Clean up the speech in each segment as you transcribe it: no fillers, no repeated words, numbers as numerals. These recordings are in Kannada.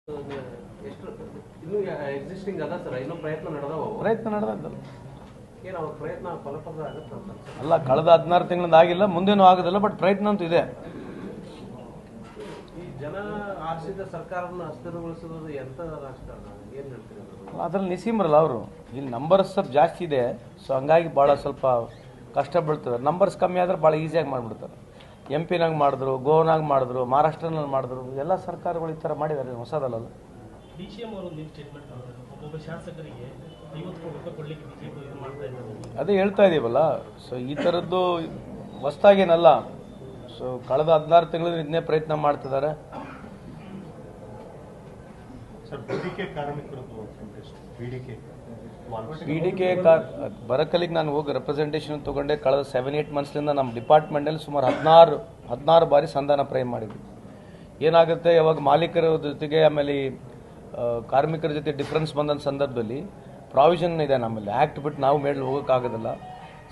ಎಷ್ಟು ಇನ್ನೂ ಎಕ್ಸಿಸ್ಟಿಂಗ್ ಅದ ಸರ್, ಇನ್ನೂ ಪ್ರಯತ್ನ ನಡೆದವ? ಪ್ರಯತ್ನ ನಡೆದಲ್ಲ, ಏನು ಅವ್ರ ಪ್ರಯತ್ನ ಫಲಪ್ರದ ಆಗುತ್ತೆ ಅಂತ ಅಲ್ಲ. ಕಳೆದ 16 ತಿಂಗಳಿಂದ ಆಗಿಲ್ಲ, ಮುಂದೇನೂ ಆಗೋದಿಲ್ಲ, ಬಟ್ ಪ್ರಯತ್ನ ಅಂತೂ ಇದೆ. ಈ ಜನ ಆರಿಸಿದ ಸರ್ಕಾರವನ್ನು ಅಸ್ಥಿರಗೊಳಿಸೋದು ಎಂತ ರಾಜಕಾರಣ, ಏನು ಹೇಳ್ತೀರಿ? ಅದ್ರಲ್ಲಿ ನಿಸೀಮ್ರಲ್ಲ ಅವರು, ಇಲ್ಲಿ ನಂಬರ್ಸ್ ಸ್ವಲ್ಪ ಜಾಸ್ತಿ ಇದೆ, ಸೊ ಹಂಗಾಗಿ ಭಾಳ ಸ್ವಲ್ಪ ಕಷ್ಟ ಬೀಳ್ತದೆ. ನಂಬರ್ಸ್ ಕಮ್ಮಿ ಆದರೆ ಭಾಳ ಈಸಿಯಾಗಿ ಮಾಡಿಬಿಡ್ತಾರೆ. MP ನಾಗ ಮಾಡಿದ್ರು, ಗೋವಾನಾಗ ಮಾಡಿದ್ರು, ಮಹಾರಾಷ್ಟ್ರನಲ್ಲಿ ಮಾಡಿದ್ರು, ಎಲ್ಲ ಸರ್ಕಾರಗಳು ಈ ಥರ ಮಾಡಿದ್ದಾರೆ, ಹೊಸದಲ್ಲ. DCM ಅವರು ಒಂದು ಸ್ಟೇಟ್ಮೆಂಟ್ ಮಾಡಿದ್ರು, ಒಬ್ಬೊಬ್ಬ ಶಾಸಕರಿಗೆ 50 ಕೋಟಿ ರೂಪಾಯಿ ಕೊಡಲಿಕ್ಕೆ BJP ಇದು ಮಾಡ್ತಾ ಇದ್ದಾರೆ. ಅದೇ ಹೇಳ್ತಾ ಇದ್ದೀವಲ್ಲ, ಸೊ ಈ ಥರದ್ದು ಹೊಸ್ದಾಗೇನಲ್ಲ. ಸೊ ಕಳೆದ 16 ತಿಂಗಳಿಂದ ಇದನ್ನೇ ಪ್ರಯತ್ನ ಮಾಡ್ತಿದ್ದಾರೆ. PDK ಬರಕಲಿಗೆ ನಾನು ಹೋಗಿ ರೆಪ್ರೆಸೆಂಟೇಷನ್ ತೊಗೊಂಡೆ. ಕಳೆದ 7-8 ಮಂತ್ಸ್ಲಿಂದ ನಮ್ಮ ಡಿಪಾರ್ಟ್ಮೆಂಟಲ್ಲಿ ಸುಮಾರು 16 ಬಾರಿ ಸಂಧಾನ ಪ್ರಯತ್ನ ಮಾಡಿದ್ವಿ. ಏನಾಗುತ್ತೆ, ಯಾವಾಗ ಮಾಲೀಕರ ಜೊತೆಗೆ ಆಮೇಲೆ ಕಾರ್ಮಿಕರ ಜೊತೆ ಡಿಫ್ರೆನ್ಸ್ ಬಂದ ಸಂದರ್ಭದಲ್ಲಿ ಪ್ರಾವಿಷನ್ ಇದೆ ನಮ್ಮಲ್ಲಿ, ಆ್ಯಕ್ಟ್ ಬಿಟ್ಟು ನಾವು ಮೇಲೆ ಹೋಗೋಕ್ಕಾಗೋದಿಲ್ಲ.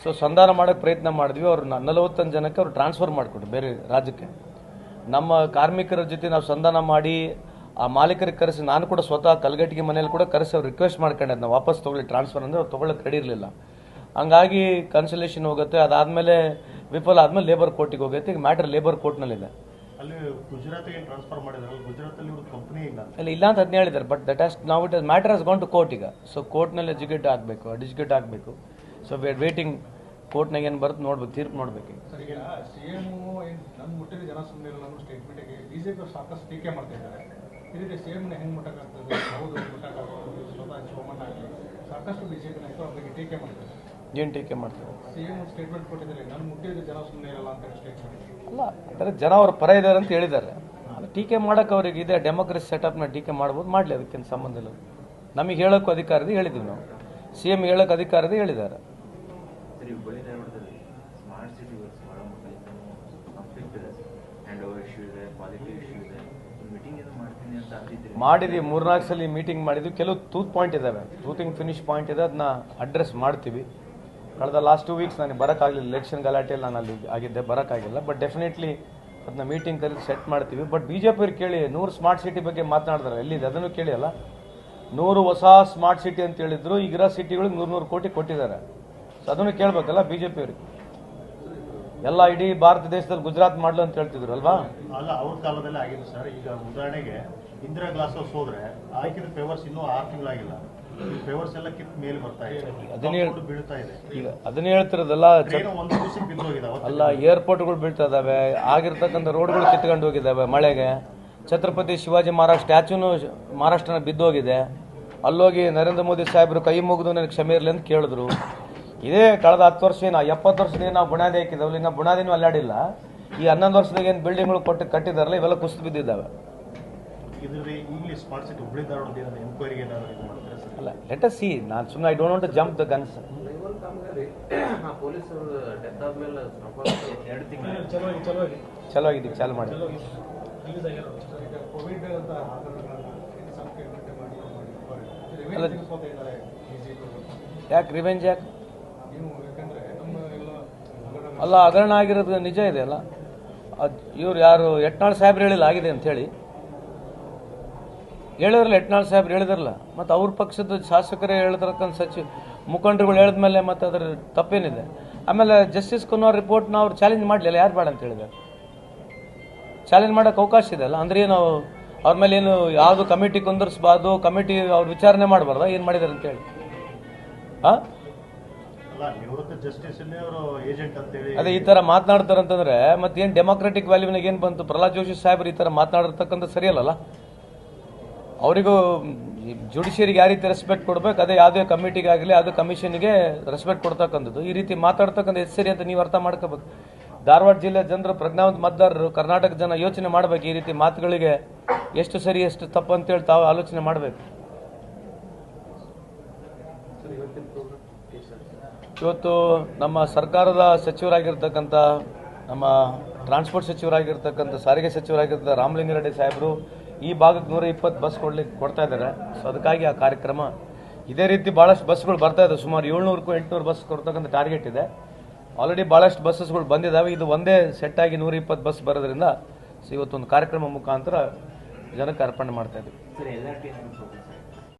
ಸೊ ಸಂಧಾನ ಮಾಡೋಕ್ಕೆ ಪ್ರಯತ್ನ ಮಾಡಿದ್ವಿ. ಅವ್ರು 41 ಜನಕ್ಕೆ ಅವ್ರು ಟ್ರಾನ್ಸ್ಫರ್ ಮಾಡಿಕೊಟ್ರು ಬೇರೆ ರಾಜ್ಯಕ್ಕೆ. ನಮ್ಮ ಕಾರ್ಮಿಕರ ಜೊತೆ ನಾವು ಸಂಧಾನ ಮಾಡಿ ಆ ಮಾಲೀಕರಿಗೆ ಕರೆಸಿ, ನಾನು ಕೂಡ ಸ್ವತಃ ಕಲ್ಗಟ್ಟಿಗೆ ಮನೆಯಲ್ಲಿ ಕೂಡ ಕರೆಸಿ ಅವ್ರು ರಿಕ್ವೆಸ್ಟ್ ಮಾಡ್ಕೊಂಡೆ, ನಾವು ವಾಪಸ್ ತೊಗೊಳ್ಳಿ ಟ್ರಾನ್ಸ್ಫರ್ ಅಂದರೆ ಅವ್ರು ತೊಗೊಳಕ್ಕೆ ರೆಡಿ ಇರಲಿಲ್ಲ. ಹಂಗಾಗಿ ಕನ್ಸಲೇಷನ್ ಹೋಗುತ್ತೆ. ಅದಾದಮೇಲೆ ವಿಫಲ ಆದಮೇಲೆ ಲೇಬರ್ ಕೋರ್ಟಿಗೆ ಹೋಗುತ್ತೆ. ಈಗ ಮ್ಯಾಟ್ರ್ ಲೇಬರ್ ಕೋರ್ಟ್ನಲ್ಲಿದೆ. ಅಲ್ಲಿ ಗುಜರಾತ್ಗೆ ಟ್ರಾನ್ಸ್ಫರ್ ಮಾಡಿದ್ರು, ಗುಜರಾತಲ್ಲಿ ಇವರು ಕಂಪನಿ ಇಲ್ಲ ಅಂತ ಅದನ್ನ ಹೇಳಿದ್ದಾರೆ. ಬಟ್ ದಟ್ ಹ್ಯಾಸ್ ನಾವು it matter has gone to court. ಈಗ ಸೊ ಕೋರ್ಟ್ನಲ್ಲಿ ಎಜುಕೇಟ್ ಆಗಬೇಕು. ಸೊ ವಿ ಆರ್ ವೇಟಿಂಗ್, ಕೋರ್ಟ್ನಾಗ ಏನು ಬರುತ್ತೆ ನೋಡ್ಬೇಕು, ತೀರ್ಪು ನೋಡ್ಬೇಕು. ಸರ್, ಈಗ CM ನನ್ನ ಮುಟ್ಟಿದ ಜನ ಸುಮ್ಮನೆ ಇರಲ್ಲ ಅನ್ನೋ ಸ್ಟೇಟ್ಮೆಂಟ್ಗೆ BJP ಸಾಕಷ್ಟು ಟೀಕೆ ಮಾಡ್ತಾ ಇದ್ದಾರೆ. ಈ ರೀತಿ CM-ನ ಹೆಂಗೆ ಮುಟ್ಟಕ್ಕಾಗ್ತದೆ? ಹೌದು ಮುಟ್ಟಕ್ಕಾಗ್ತದೆ. ಸ್ವತಃ ಸೋಮಣ್ಣ ಆಗಲಿ ಸಾಕಷ್ಟು BJP ನಾಯಕರು ಅವ್ರ ಬಗ್ಗೆ ಟೀಕೆ ಮಾಡ್ತಾರೆ. ಏನು ಟೀಕೆ ಮಾಡ್ತಾರೆ? CM ಸ್ಟೇಟ್ಮೆಂಟ್ ಕೊಟ್ಟಿದ್ದಾರೆ, ನನ್ನ ಮುಟ್ಟಿದ ಜನ ಸುಮ್ಮನೆ ಇರಲ್ಲ ಅಂತ ಸ್ಟೇಟ್ಮೆಂಟ್. ಅಲ್ಲ, ಅಂದರೆ ಜನ ಅವ್ರ ಪರ ಇದ್ದಾರೆ ಅಂತ ಹೇಳಿದ್ದಾರೆ. ಟೀಕೆ ಮಾಡೋಕೆ ಅವ್ರಿಗೆ ಇದೆ, ಡೆಮೋಕ್ರಸಿ ಸೆಟಪ್ನ ಟೀಕೆ ಮಾಡ್ಬೋದು, ಮಾಡಲಿ, ಅದಕ್ಕೇನು ಸಂಬಂಧ ಇಲ್ಲ. ನಮಗೆ ಹೇಳೋಕ್ಕೂ ಅಧಿಕಾರ ಇದೆ, ಹೇಳಿದ್ದೀವಿ ನಾವು. CM ಹೇಳೋಕ್ಕೆ ಅಧಿಕಾರ ಇದೆ, ಹೇಳಿದ್ದಾರೆ. ಸ್ಮಾರ್ಟ್ ಸಿಟಿ ಭಾಳ ಕಾನ್ಫ್ಲಿಕ್ಟ್ ಇದೆ, ಹ್ಯಾಂಡ್ ಓವರ್ ಇಶ್ಯೂ ಇದೆ, ಕ್ವಾಲಿಟಿ ಇಶ್ಯೂ ಇದೆ. ಮೀಟಿಂಗ್ ಏನು ಮಾಡ್ತೀನಿ ಅಂತ ಅಂದಿದ್ದೀರಿ? ಮಾಡಿದ್ವಿ, 3-4 ಸಲ ಮೀಟಿಂಗ್ ಮಾಡಿದ್ವಿ. ಕೆಲವು ತೂತ್ ಇದ್ದಾವೆ, ತೂತಿಂಗ್ ಫಿನಿಶ್ ಪಾಯಿಂಟ್ ಇದೆ, ಅದನ್ನ ಅಡ್ರೆಸ್ ಮಾಡ್ತೀವಿ. ಕಳೆದ ಲಾಸ್ಟ್ 2 ವೀಕ್ಸ್ ನನಗೆ ಬರೋಕ್ಕಾಗಲಿಲ್ಲ, ಎಲೆಕ್ಷನ್ ಗಲಾಟೆಯಲ್ಲಿ ನಾನು ಅಲ್ಲಿ ಆಗಿದ್ದೆ, ಬರೋಕ್ಕಾಗಿಲ್ಲ. ಬಟ್ ಡೆಫಿನೆಟ್ಲಿ ಅದನ್ನ ಮೀಟಿಂಗ್ ಕರೆದು ಸೆಟ್ ಮಾಡ್ತೀವಿ. ಬಟ್ BJP ಅವ್ರು ಕೇಳಿ 100 ಸ್ಮಾರ್ಟ್ ಸಿಟಿ ಬಗ್ಗೆ ಮಾತನಾಡಿದ್ರೆ ಎಲ್ಲಿದೆ ಅದನ್ನು ಕೇಳಿ ಅಲ್ಲ. 100 ಹೊಸ ಸ್ಮಾರ್ಟ್ ಸಿಟಿ ಅಂತ ಹೇಳಿದ್ರು, ಈಗಿರೋ ಸಿಟಿಗಳಿಗೆ 100 ಕೋಟಿ ಕೊಟ್ಟಿದ್ದಾರೆ. ಸೊ ಅದನ್ನು ಕೇಳಬೇಕಲ್ಲ BJP ಅವ್ರಿಗೆ. ಎಲ್ಲ ಇಡೀ ಭಾರತ ದೇಶದಲ್ಲಿ ಗುಜರಾತ್ ಮಾಡಲು ಅಂತ ಹೇಳ್ತಿದ್ರು ಅಲ್ವಾ? ಅಲ್ಲ, ಅವ್ರ ಕಾಲದಲ್ಲಿ ಆಗಿದೆ ಸರ್. ಈಗ ಉದಾಹರಣೆಗೆ ಇಂದಿರಾ ಗ್ಲಾಸ್ ಹೌಸ್ ಹೋದ್ರೆ ಹಾಕಿದ ಪೇವರ್ಸ್ ಇನ್ನೂ 6 ತಿಂಗಳಾಗಿಲ್ಲ. ಪೇವರ್ಸ್ ಎಲ್ಲ ಕಿತ್ ಮೇಲೆ ಬರ್ತಾ ಇದೆ, ಬೀಳ್ತಾ ಇದೆ. ಈಗ ಅದನ್ನೇ ಹೇಳ್ತಿರೋದಲ್ಲ, ಒಂದು ದಿವಸಕ್ಕೆ ಬಿದ್ದೋಗಿದಾವೆ. ಅಲ್ಲ, ಏರ್ಪೋರ್ಟ್ಗಳು ಬೀಳ್ತಾ ಇದಾವೆ, ಆಗಿರ್ತಕ್ಕಂಥ ರೋಡ್ಗಳು ಕಿತ್ಕೊಂಡು ಹೋಗಿದ್ದಾವೆ ಮಳೆಗೆ. ಛತ್ರಪತಿ ಶಿವಾಜಿ ಮಹಾರಾಜ್ ಸ್ಟ್ಯಾಚ್ಯೂನು ಮಹಾರಾಷ್ಟ್ರನ ಬಿದ್ದೋಗಿದೆ. ಅಲ್ಲೋಗಿ ನರೇಂದ್ರ ಮೋದಿ ಸಾಹೇಬರು ಕೈ ಮುಗಿದು ನನಗೆ ಕ್ಷಮೆ ಇರಲಿ ಅಂತ ಕೇಳಿದ್ರು. ಇದೇ ಕಳೆದ 10 ವರ್ಷ, 70 ವರ್ಷದಿಂದ ನಾವು ಬುನಾದಿ ಹಾಕಿದ್ದಾವಲ್ಲ, ಇನ್ನು ಬುನಾದಿನೂ ಅಲ್ಲಾಡಿಲ್ಲ. ಈ 11 ವರ್ಷದಾಗ ಏನು ಬಿಲ್ಡಿಂಗ್ಗಳು ಕಟ್ಟಿದಾರಲ್ಲ, ಇವೆಲ್ಲ ಕುಸಿದು ಬಿದ್ದಿದ್ದಾವೆ. ಈಗಲೇ ಸ್ಮಾರ್ಟ್ ಸಿಟಿ ಹುಬ್ಳಿ ಧಾರವಾಡ ಎನ್ಕ್ವೈರಿಗೆ ಏನಾದರೂ ಮಾಡ್ತಾರೆ ಸರ್? ಅಲ್ಲ, ಲೆಟ್ ಅಸ್ ಸಿ. ನಾನು ಸುಮ್ಮನೆ I don't want to jump the guns. ಪೊಲೀಸರು ಡೆತ್ ಆದ್ಮೇಲೆ 2 ತಿಂಗಳು ಚಲೋ ಆಗಿದೆ, ಚಾಲು ಮಾಡಿ. ರಿಲೀಸ್ ಆಗಿರೋ ಈಗ ಕೋವಿಡ್ ಅಂತ ಅಲ್ಲ, BJP ಯಾಕೆ ರಿವೆಂಜ್ ಯಾಕೆ? ನೀವು ಯಾಕಂದ್ರೆ ನಮ್ಮ ಎಲ್ಲ ಅಲ್ಲ, ಹಗರಣ ಆಗಿರೋದು ನಿಜ ಇದೆ ಅಲ್ಲ. ಇವ್ರು ಯಾರು ಯತ್ನಾಳ್ ಸಾಹೇಬ್ರು ಹೇಳಿಲ್ಲ ಆಗಿದೆ ಅಂತ ಹೇಳಿ ಹೇಳಿದ್ರಲ್ಲ, ಯತ್ನಾಳ್ ಸಾಹೇಬ್ರು ಹೇಳಿದ್ರಲ್ಲ. ಮತ್ತು ಅವ್ರ ಪಕ್ಷದ ಶಾಸಕರೇ ಹೇಳಿದ್ರಕ್ಕಂತ ಮುಖಂಡರುಗಳು ಹೇಳಿದ್ಮೇಲೆ ಮತ್ತೆ ಅದರ ತಪ್ಪೇನಿದೆ? ಆಮೇಲೆ ಜಸ್ಟಿಸ್ ಕುನ್ನೋರ್ ರಿಪೋರ್ಟ್ನ ಅವ್ರು ಚಾಲೆಂಜ್ ಮಾಡಲಿಲ್ಲ, ಯಾರು ಬೇಡ ಅಂತ ಹೇಳಿದ್ದಾರೆ? ಚಾಲೆಂಜ್ ಮಾಡೋಕ್ಕೆ ಅವಕಾಶ ಇದೆ ಅಲ್ಲ. ಅಂದ್ರೆ ಏನು, ಅವ್ರ ಮೇಲೆ ಏನು ಯಾವುದು ಕಮಿಟಿ ಕುಂದರ್ಸ್ಬಾರ್ದು, ಕಮಿಟಿ ಅವ್ರು ವಿಚಾರಣೆ ಮಾಡಬಾರ್ದ ಏನು ಮಾಡಿದಾರೆ ಅಂತೇಳಿ? ಹಾಂ, ಅದೇ ಈ ಥರ ಮಾತನಾಡ್ತಾರಂತಂದ್ರೆ ಮತ್ತೇನು ಡೆಮೋಕ್ರೆಟಿಕ್ ವ್ಯಾಲ್ಯೂನಾಗ ಏನು ಬಂತು? ಪ್ರಹ್ಲಾದ್ ಜೋಶಿ ಸಾಹೇಬ್ರು ಈ ಥರ ಮಾತನಾಡಿರ್ತಕ್ಕಂಥ ಸರಿಯಲ್ಲ. ಅವರಿಗೂ ಜುಡಿಷಿಯರಿಗೆ ಯಾವ ರೀತಿ ರೆಸ್ಪೆಕ್ಟ್ ಕೊಡ್ಬೇಕು, ಅದೇ ಯಾವುದೇ ಕಮಿಟಿಗಾಗಲಿ ಯಾವುದೇ ಕಮಿಷನ್ಗೆ ರೆಸ್ಪೆಕ್ಟ್ ಕೊಡ್ತಕ್ಕಂಥದ್ದು. ಈ ರೀತಿ ಮಾತಾಡ್ತಕ್ಕಂಥ ಎಷ್ಟು ಸರಿ ಅಂತ ನೀವು ಅರ್ಥ ಮಾಡ್ಕೋಬೇಕು. ಧಾರವಾಡ ಜಿಲ್ಲೆ ಜನರು, ಪ್ರಜ್ಞಾವಂತ ಮತದಾರರು, ಕರ್ನಾಟಕ ಜನ ಯೋಚನೆ ಮಾಡಬೇಕು. ಈ ರೀತಿ ಮಾತುಗಳಿಗೆ ಎಷ್ಟು ಸರಿ ಎಷ್ಟು ತಪ್ಪು ಅಂತೇಳಿ ತಾವು ಆಲೋಚನೆ ಮಾಡಬೇಕು. ಇವತ್ತು ನಮ್ಮ ಸರ್ಕಾರದ ಸಚಿವರಾಗಿರ್ತಕ್ಕಂಥ, ನಮ್ಮ ಟ್ರಾನ್ಸ್ಪೋರ್ಟ್ ಸಚಿವರಾಗಿರ್ತಕ್ಕಂಥ, ಸಾರಿಗೆ ಸಚಿವರಾಗಿರ್ತಕ್ಕಂಥ ರಾಮಲಿಂಗಾರೆಡ್ಡಿ ಸಾಹೇಬರು ಈ ಭಾಗಕ್ಕೆ 120 ಬಸ್ ಕೊಡ್ತಾ ಇದ್ದಾರೆ. ಸೊ ಅದಕ್ಕಾಗಿ ಆ ಕಾರ್ಯಕ್ರಮ ಇದೇ ರೀತಿ ಭಾಳಷ್ಟು ಬಸ್ಗಳು ಬರ್ತಾ ಇದೆ. ಸುಮಾರು 700-800 ಬಸ್ ಕೊಡ್ತಕ್ಕಂಥ ಟಾರ್ಗೆಟ್ ಇದೆ. ಆಲ್ರೆಡಿ ಭಾಳಷ್ಟು ಬಸ್ಸಸ್ಗಳು ಬಂದಿದ್ದಾವೆ. ಇದು ಒಂದೇ ಸೆಟ್ ಆಗಿ 120 ಬಸ್ ಬರೋದ್ರಿಂದ ಇವತ್ತೊಂದು ಕಾರ್ಯಕ್ರಮ ಮುಖಾಂತರ ಜನಕ್ಕೆ ಅರ್ಪಣೆ ಮಾಡ್ತಾ ಇದ್ದೀವಿ. ಸರ್ LRT ಏನಾದ್ರು ಪ್ರೋಗ್ರೆಸ್ ಆಗಿದೆ?